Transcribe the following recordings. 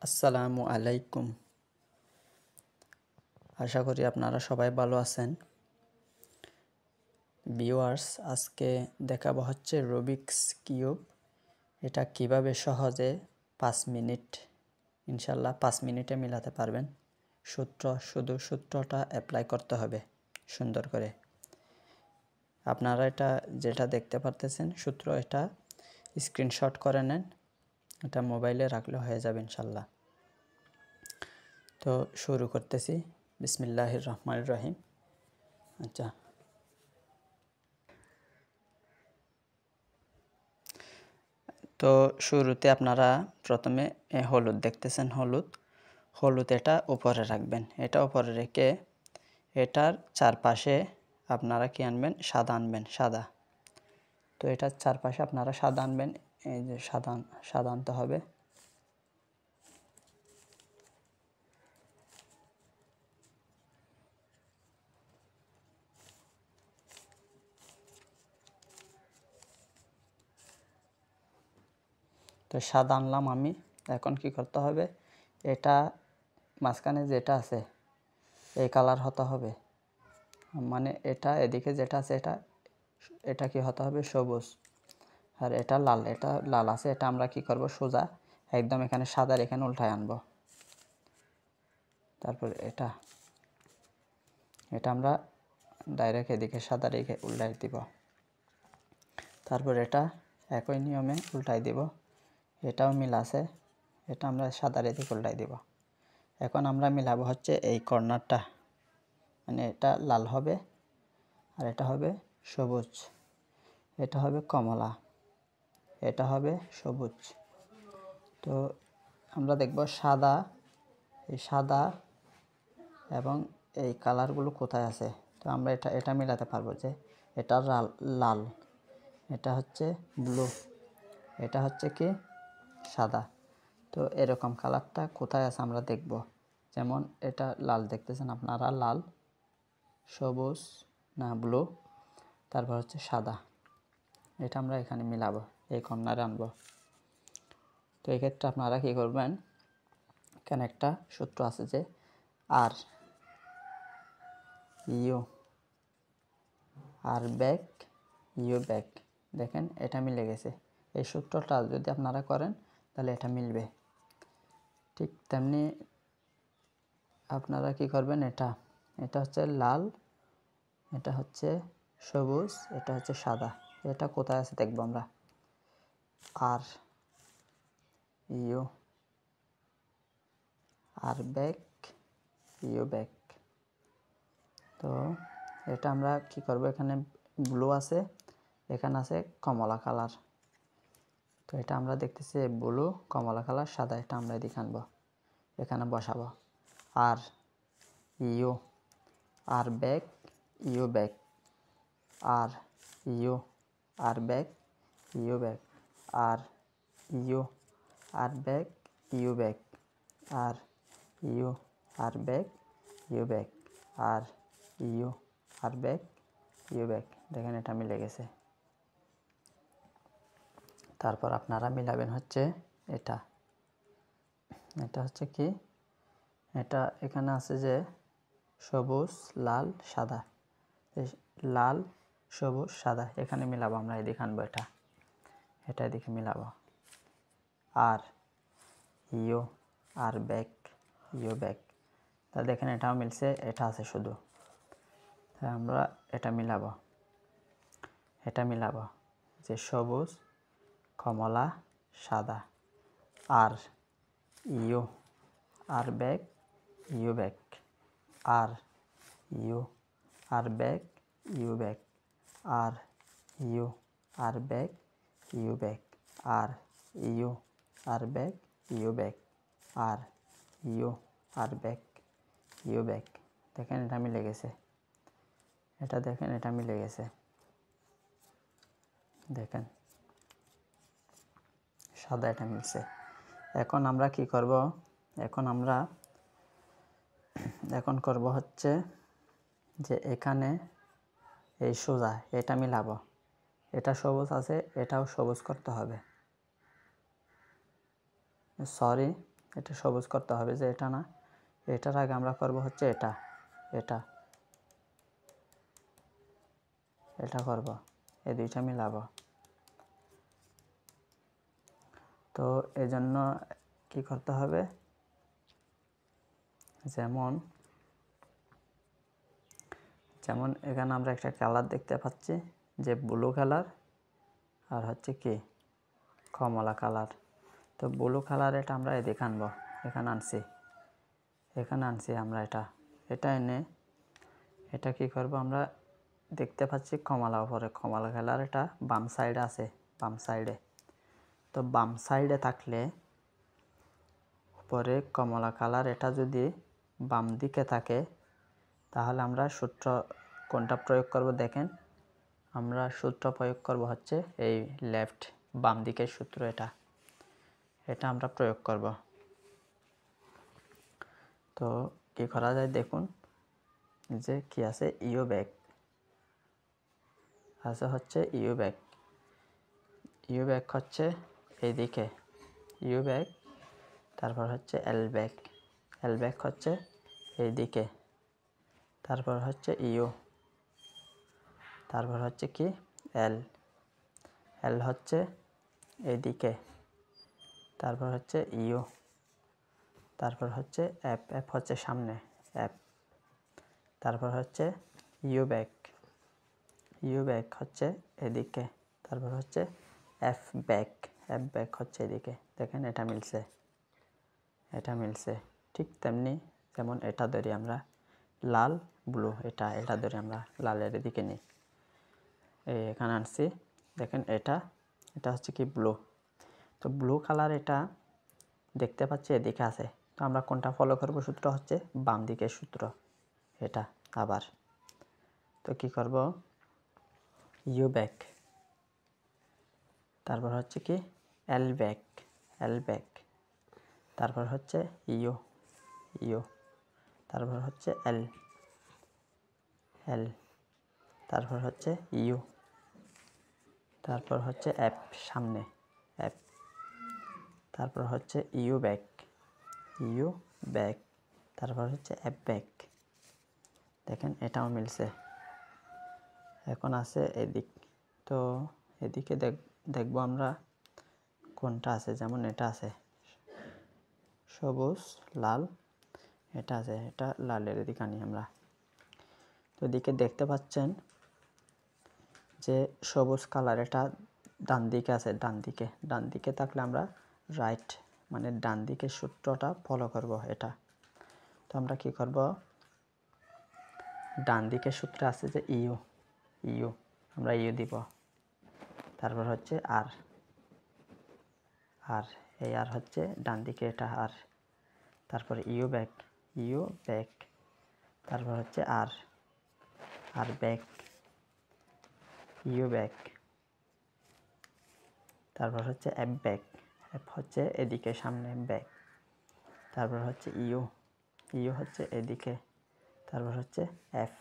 আসসালামু আলাইকুম। আশা করি আপনারা সবাই ভালো আছেন। ভিউয়ার্স, আজকে দেখাবো হচ্ছে রুবিকস কিউব। এটা কিভাবে সহজে 5 মিনিট, ইনশাল্লাহ 5 মিনিটে মিলাতে পারবেন। শুধু সূত্রটা অ্যাপ্লাই করতে হবে সুন্দর করে। আপনারা এটা যেটা দেখতে পারতেছেন সূত্র, এটা স্ক্রিনশট করে নেন, এটা মোবাইলে রাখলে হয়ে যাবে ইনশাল্লাহ। তো শুরু করতেছি। বিসমিল্লাহির রহমানির রহিম। আচ্ছা, তো শুরুতে আপনারা প্রথমে হলুদ দেখতেছেন, হলুদ এটা উপরে রাখবেন। এটা উপরে রেখে এটার চারপাশে আপনারা কি আনবেন, সাদা আনবেন, সাদা। তো এটার চারপাশে আপনারা সাদা আনবেন, এই যে সাদা আনতে হবে। তো সাদা আনলাম আমি। এখন কি করতে হবে, এটা মাঝখানে যেটা আছে এই কালার হতে হবে, মানে এটা এদিকে যেটা আছে এটা কি হতে হবে, সবুজ। আর এটা লাল আছে, এটা আমরা কি করব, সোজা একদম এখানে সাদার এখানে উল্টায় আনবো। তারপর এটা আমরা ডাইরেক্ট এদিকে সাদা রেখে উল্টাই দিব। তারপর এটা একই নিয়মে উল্টাই দিব, এটাও মিল আছে, এটা আমরা সাদার এদিকে উল্টাই দিব। এখন আমরা মিলাবো হচ্ছে এই কর্নারটা, মানে এটা লাল হবে আর এটা হবে সবুজ, এটা হবে কমলা, এটা হবে সবুজ। তো আমরা দেখব সাদা, এই সাদা এবং এই কালারগুলো কোথায় আছে। তো আমরা এটা মিলাতে পারবো যে এটা লাল, এটা হচ্ছে ব্লু, এটা হচ্ছে কি সাদা। তো এরকম কালারটা কোথায় আছে আমরা দেখব। যেমন এটা লাল দেখতেছেন আপনারা, লাল, সবুজ না ব্লু, তারপর হচ্ছে সাদা। এটা আমরা এখানে মিলাবো, এই কর্নারে আনবো। তো এক্ষেত্রে আপনারা কী করবেন, এখানে একটা সূত্র আছে যে R U, R back U back, দেখেন এটা মিলে গেছে। এই সূত্রটা যদি আপনারা করেন তাহলে এটা মিলবে। ঠিক তেমনি আপনারা কি করবেন, এটা হচ্ছে লাল, এটা হচ্ছে সবুজ, এটা হচ্ছে সাদা। এটা কোথায় আছে দেখব আমরা, R U, R back U back. তো এটা আমরা কি করব, এখানে ব্লু আছে, এখানে আছে কমলা কালার। তো এটা আমরা দেখতেছি ব্লু, কমলা কালার, সাদা, এটা আমরা এদিকে আনবো, এখানে বসাবো। R U, R back U back, R U, R back U back, R U, R back U back, R U, R back U back, R U, R back U back. দেখেন এটা মিলে গেছে। তারপর আপনারা মিলাবেন হচ্ছে এটা হচ্ছে কি, এটা এখানে আছে যে সবুজ, লাল, সাদা, লাল, সবুজ, সাদা, এখানে মিলাবো আমরা, এদিকে আনবো, এটা এদিকে মিলাবো। R U, R back U back. তা দেখেন এটাও মিলছে, এটা আছে শুধু। তাই আমরা এটা মিলাবো যে সবুজ, কমলা, সাদা, R U, R back U back, R U, R back U back, R U, R back U back, R U, R back U back, R U, R back U back. দেখেন এটা মিলে গেছে, এটা দেখেন এটা মিলে গেছে, দেখেন সাদা এটা মিলছে। এখন আমরা কি করব, এখন করব হচ্ছে যে এখানে এই সোজা এটা মিলাবো, এটা সবুজ আছে, এটাও সবুজ করতে হবে। সরি, এটা সবুজ করতে হবে, যে এটা না, এটার আগে আমরা করব হচ্ছে এটা এটা এটা করব, এই দুইটা মিলাবো। তো এজন্য কি করতে হবে, যেমন যেমন এখানে আমরা একটা কালার দেখতে পাচ্ছি, যে ব্লু কালার আর হচ্ছে কি কমলা কালার। তো ব্লু কালার এটা আমরা এদিকে আনবো, এখানে আনছি আমরা এটা এনে এটা কি করব, আমরা দেখতে পাচ্ছি কমলা উপরে, কমলা কালার এটা বাম সাইডে আছে, বাম সাইডে। তো বাম সাইডে থাকলে উপরে কমলা কালার এটা যদি বাম দিকে থাকে, তাহলে আমরা সূত্র কোনটা প্রয়োগ করব দেখেন, আমরা সূত্র প্রয়োগ করব হচ্ছে এই লেফট, বাম দিকের সূত্র এটা আমরা প্রয়োগ করব। তো কি করা যায় দেখুন, যে কি আছে, ইউ ব্যাক আছে হচ্ছে ইউ ব্যাক হচ্ছে এইদিকে ইউ ব্যাক, তারপর হচ্ছে এল ব্যাক হচ্ছে এইদিকে, তারপর হচ্ছে ইউ, তারপর হচ্ছে কি এল হচ্ছে এইদিকে, তারপর হচ্ছে ইউ, তারপর হচ্ছে এফ হচ্ছে সামনে এফ, তারপর হচ্ছে ইউ ব্যাক হচ্ছে এদিকে, তারপর হচ্ছে এফ ব্যাক হচ্ছে এদিকে। দেখেন এটা মিলছে। ঠিক তেমনি যেমন এটা ধরি আমরা লাল ব্লু, এটা ধরি আমরা লালের দিকে নিই, এখানে আনছি। দেখেন এটা হচ্ছে কি ব্লু। তো ব্লু কালার এটা দেখতে পাচ্ছি এদিকে আছে, তো আমরা কোনটা ফলো করব, সূত্র হচ্ছে বাম দিকের সূত্র এটা আবার। তো কি করব, ইউ ব্যাক, তারপর হচ্ছে কি এল ব্যাক, তারপর হচ্ছে ইউ, তারপর হচ্ছে এল, তারপর হচ্ছে ইউ, তারপর হচ্ছে এফ সামনে এফ, তারপর হচ্ছে ইউ ব্যাক, তারপর হচ্ছে এফ ব্যাক। দেখেন এটাও মিলছে। এখন আছে এদিক, তো এদিকে দেখব আমরা কোনটা আছে, যেমন এটা আছে সবুজ লাল, এটা আছে, এটা লালের এদিকে আনি আমরা। তো এদিকে দেখতে পাচ্ছেন যে সবুজ কালার এটা ডান দিকে আছে, ডান দিকে থাকলে আমরা রাইট মানে ডান দিকের সূত্রটা ফলো করব এটা। তো আমরা কি করব, ডান দিকের সূত্রে আছে যে ইউ, আমরা ইউ দিব, তারপর হচ্ছে আর এই আর হচ্ছে ডান দিকে এটা আর, তারপর ইউ ব্যাক, তারপর হচ্ছে আর ব্যাক, ইউ ব্যাক, তারপর হচ্ছে এফ হচ্ছে এদিকে সামনে ব্যাক, তারপর হচ্ছে ইউ হচ্ছে এদিকে, তারপর হচ্ছে এফ।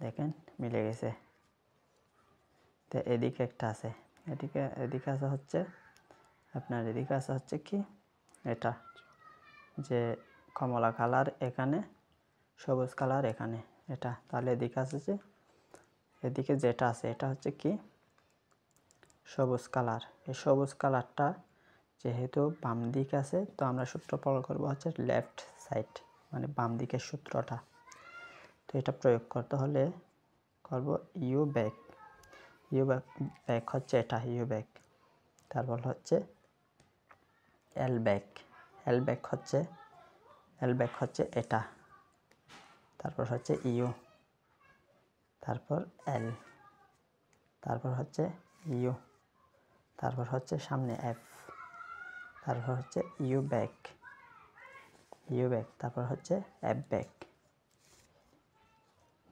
দেখেন মিলে গেছে। তো এদিকে একটা আছে, এদিকে আছে হচ্ছে আপনার, এদিকে আছে হচ্ছে কি এটা, যে কমলা কালার এখানে, সবুজ কালার এখানে এটা, তাহলে এদিকে আছে যে এদিকে যেটা আছে এটা হচ্ছে কি সবুজ কালার। এই সবুজ কালারটা যেহেতু বাম দিকে আছে, তো আমরা সূত্র ফলো করবো হচ্ছে লেফট সাইড মানে বাম দিকের সূত্রটা। তো এটা প্রয়োগ করতে হলে করব ইউ ব্যাক হচ্ছে এটা ইউ ব্যাক, তারপর হচ্ছে এল ব্যাক হচ্ছে এটা, তারপর হচ্ছে ইউ, তারপর এল, তারপর হচ্ছে ইউ, তারপর হচ্ছে সামনে এফ, তারপর হচ্ছে ইউ ব্যাক, তারপর হচ্ছে এফ ব্যাক।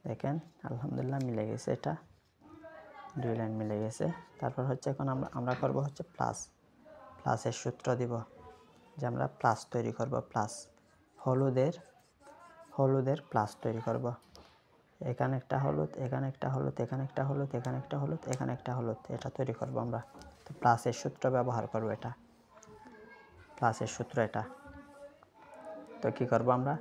দেখেন আলহামদুলিল্লাহ মিলে গেছে, এটা দুই লাইন মিলে গেছে। তারপর হচ্ছে এখন আমরা করব হচ্ছে প্লাসের সূত্র দিব, যে আমরা প্লাস তৈরি করব, প্লাস হলুদের প্লাস তৈরি করব। এখানে একটা হলুদ, এখানে একটা হলুদ, এখানে একটা হলুদ, এখানে একটা হলুদ, এখানে একটা হলুদ, এটা তৈরি করব আমরা। তো প্লাসের সূত্র ব্যবহার করব এটা। প্লাসের সূত্র এটা। তো কী করব আমরা,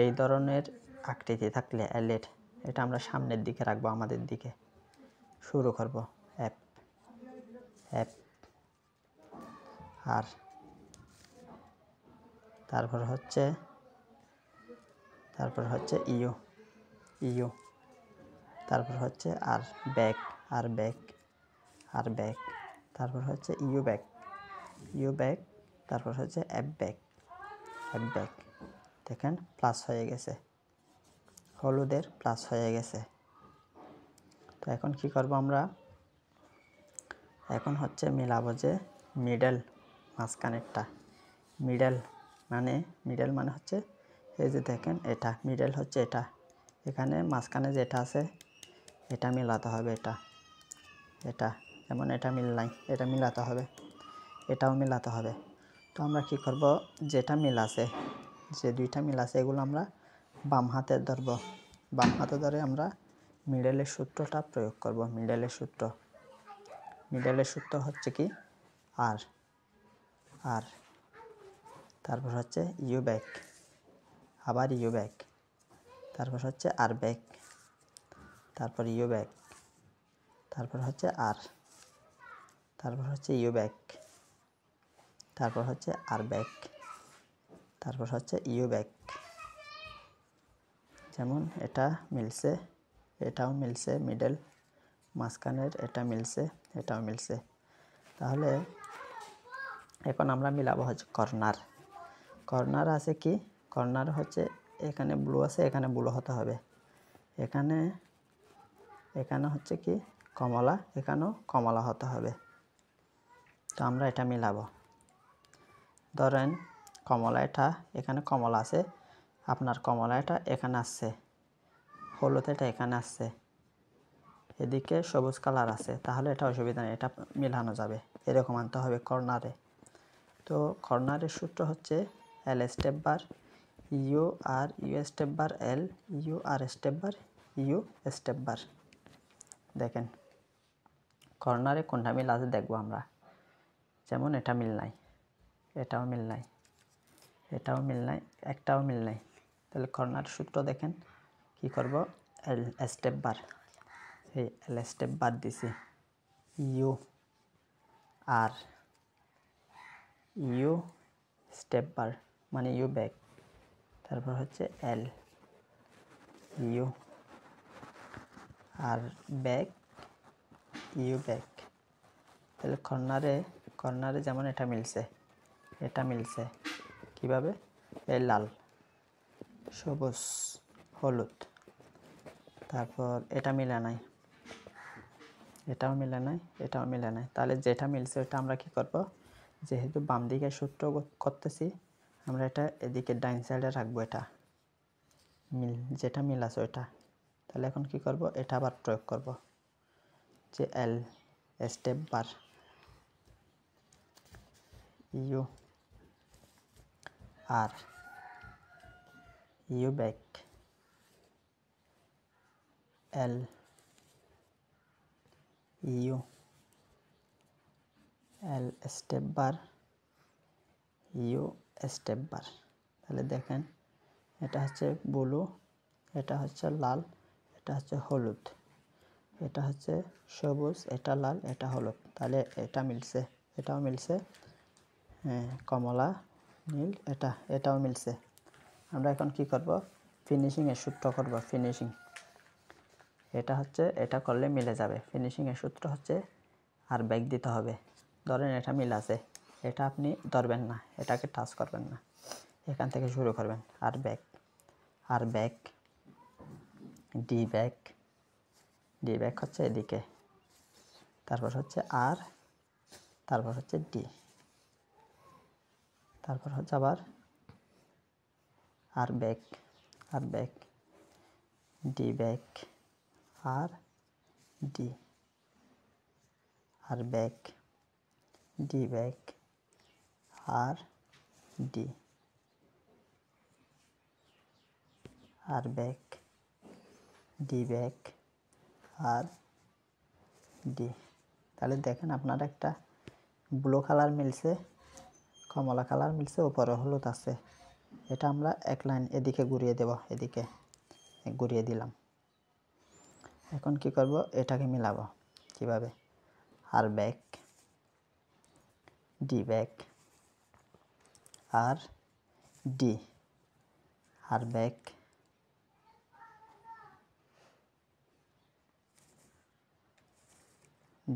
এই ধরনের আকৃতি থাকলে এলের, এটা আমরা সামনের দিকে রাখবো, আমাদের দিকে শুরু করব এফ এফ, আর তারপর হচ্ছে ইউ ইউ, তারপর হচ্ছে আর ব্যাক আর ব্যাক আর ব্যাক, তারপর হচ্ছে ইউ ব্যাক ইউ ব্যাক, তারপর হচ্ছে এফ ব্যাক এফ ব্যাক। দেখেন প্লাস হয়ে গেছে, হলুদের প্লাস হয়ে গেছে। তো এখন কি করব আমরা, এখন হচ্ছে মিলাবো যে মিডল, মাঝখানেরটা। মিডল মানে হচ্ছে এই যে দেখেন এটা মিডল হচ্ছে এটা, এখানে মাঝখানে যেটা আছে এটা মিলাতে হবে, এটা যেমন এটা মিল নাই, এটা মিলাতে হবে, এটাও মিলাতে হবে। তো আমরা কি করব, যেটা মিল আছে, যে দুইটা মিল আছে এগুলো আমরা বাম হাতে ধরব, বাম হাতে ধরে আমরা মিডলের সূত্রটা প্রয়োগ করব। মিডলের সূত্র হচ্ছে কি আর, তারপর হচ্ছে ইউ ব্যাক, আবার ইউ ব্যাক, তারপর হচ্ছে আর ব্যাক, তারপর ইউ ব্যাক, তারপর হচ্ছে আর, তারপর হচ্ছে ইউ ব্যাক, তারপর হচ্ছে আর ব্যাক, তারপর হচ্ছে ইউ ব্যাক। যেমন এটা মিলছে, এটাও মিলছে, মিডল মাঝখানের এটা মিলছে, এটাও মিলছে। তাহলে এখন আমরা মিলাবো হচ্ছে কর্নার। কর্নার আছে কি, কর্নার হচ্ছে এখানে ব্লু আছে, এখানে ব্লু হতে হবে, এখানে হচ্ছে কি কমলা, এখানেও কমলা হতে হবে। তো আমরা এটা মিলাবো, ধরেন কমলা এটা, এখানে কমলা আছে, আপনার কমলা এটা এখানে আসছে, হলুদ এটা এখানে আসছে, এদিকে সবুজ কালার আছে, তাহলে এটা অসুবিধা নেই, এটা মিলানো যাবে, এরকম আনতে হবে কর্নারে। তো কর্নারের সূত্র হচ্ছে L step bar U R U step bar L U R step bar U step bar. দেখেন কর্নারে কোনটা মিল আছে দেখবো আমরা, যেমন এটা মিল নাই, এটাও মিল নাই, এটাও মিল নাই, একটাও মিল নাই। তাহলে কর্নার সূত্র দেখেন কি করব, এল স্টেপ বার, এই এল স্টেপ বার দিছি, ইউ আর ইউ স্টেপ বার মানে ইউ ব্যাক, তারপর হচ্ছে L U R back U back. তাহলে কর্নারে যেমন এটা মিলছে কিভাবে, এই লাল সবুজ হলুদ, তারপর এটা মিলে নাই, এটাও মিলে নাই, এটাও মিলে নাই। তাহলে যেটা মিলছে ওটা আমরা কি করব, যেহেতু বাম দিকে সূত্র করতেছি আমরা এটা এদিকে ডাইন সাইডে রাখবো, এটা যেটা মিল আছে ওইটা। তাহলে এখন কি করব, এটা আবার প্রয়োগ করব, যে L step bar U R U back L U L step bar U step bar. তাহলে দেখেন এটা হচ্ছে ব্লু, এটা হচ্ছে লাল, এটা হচ্ছে হলুদ, এটা হচ্ছে সবুজ, এটা লাল, এটা হলুদ। তাহলে এটা মিলছে, এটাও মিলছে, কমলা নীল, এটাও মিলছে। আমরা এখন কি করব, ফিনিশিংয়ের সূত্র করব, ফিনিশিং। এটা করলে মিলে যাবে। ফিনিশিংয়ের সূত্র হচ্ছে আর ব্যাক দিতে হবে। ধরেন এটা মিল আছে, এটা আপনি ধরবেন না, এটাকে টাচ করবেন না, এখান থেকে শুরু করবেন, আর ব্যাক ডি ব্যাক হচ্ছে এদিকে, তারপর হচ্ছে আর, তারপর হচ্ছে ডি, তারপর হচ্ছে আবার আর ব্যাক ডি ব্যাক আর ডি, আর ব্যাক ডি ব্যাক আর ডি, আর ব্যাক ডি ব্যাক আর ডি। তাহলে দেখেন আপনার একটা ব্লু কালার মিলছে কমলা কালার মিলছে, উপরে হলুদ আছে। এটা আমরা এক লাইন এদিকে ঘুরিয়ে দেব, এদিকে ঘুরিয়ে দিলাম। এখন কি করব, এটাকে মিলাবো কিভাবে, আর ব্যাক ডি, ব্যাক আর ডি, আর ব্যাক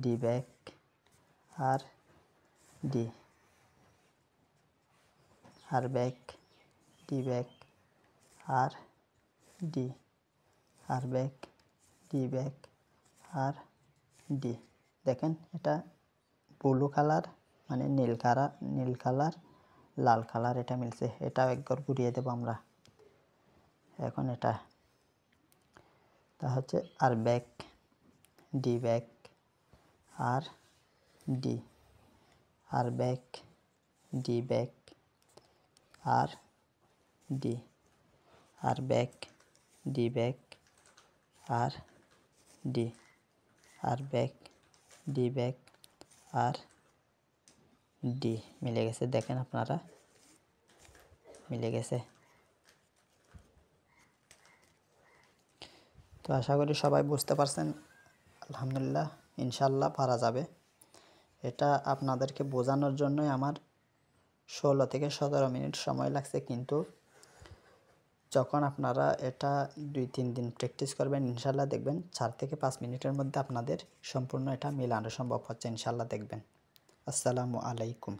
ডি, ব্যাক আর ডি, আর ব্যাক ডি, ব্যাক আর ডি, আর ব্যাক ডি, ব্যাক আর ডি। দেখেন এটা ব্লু কালার মানে নীল কালার লাল কালার এটা মিলছে। এটাও একবার ঘুরিয়ে দেব আমরা। এখন এটা তা হচ্ছে আর ব্যাক ডি, ব্যাক আর ডি, আর ব্যাক ডি, ব্যাক আর ডি, আর ব্যাক ডি, ব্যাক আর ডি, আর ব্যাক ডি, ব্যাক আর ডি। মিলে গেছে, দেখেন আপনারা মিলে গেছে। তো আশা করি সবাই বুঝতে পারছেন। আলহামদুলিল্লাহ, ইনশাল্লাহ পারা যাবে। এটা আপনাদেরকে বোঝানোর জন্যই আমার 16 থেকে 17 মিনিট সময় লাগছে, কিন্তু যখন আপনারা এটা 2-3 দিন প্র্যাকটিস করবেন ইনশাল্লাহ দেখবেন 4 থেকে 5 মিনিটের মধ্যে আপনাদের সম্পূর্ণ এটা মেলানো সম্ভব হচ্ছে, ইনশাল্লাহ দেখবেন। আসসালামু আলাইকুম।